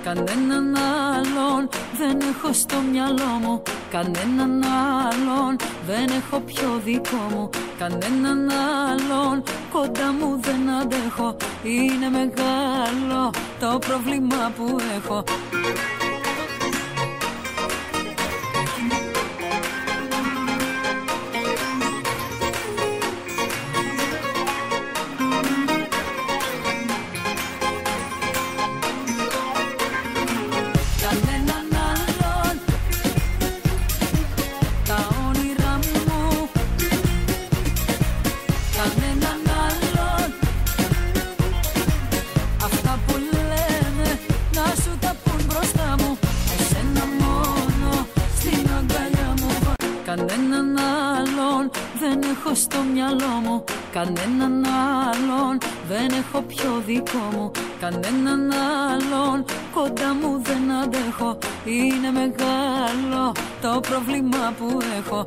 κανέναν άλλον δεν έχω στο μυαλό μου. Κανέναν άλλον δεν έχω πιο δικό μου. Κανέναν άλλον κοντά μου δεν αντέχω. Είναι μεγάλο το πρόβλημα που έχω. Κανέναν άλλον δεν έχω στο μυαλό μου. Κανέναν άλλον δεν έχω πιο δικό μου. Κανέναν άλλον κοντά μου δεν αντέχω. Είναι μεγάλο το πρόβλημα που έχω.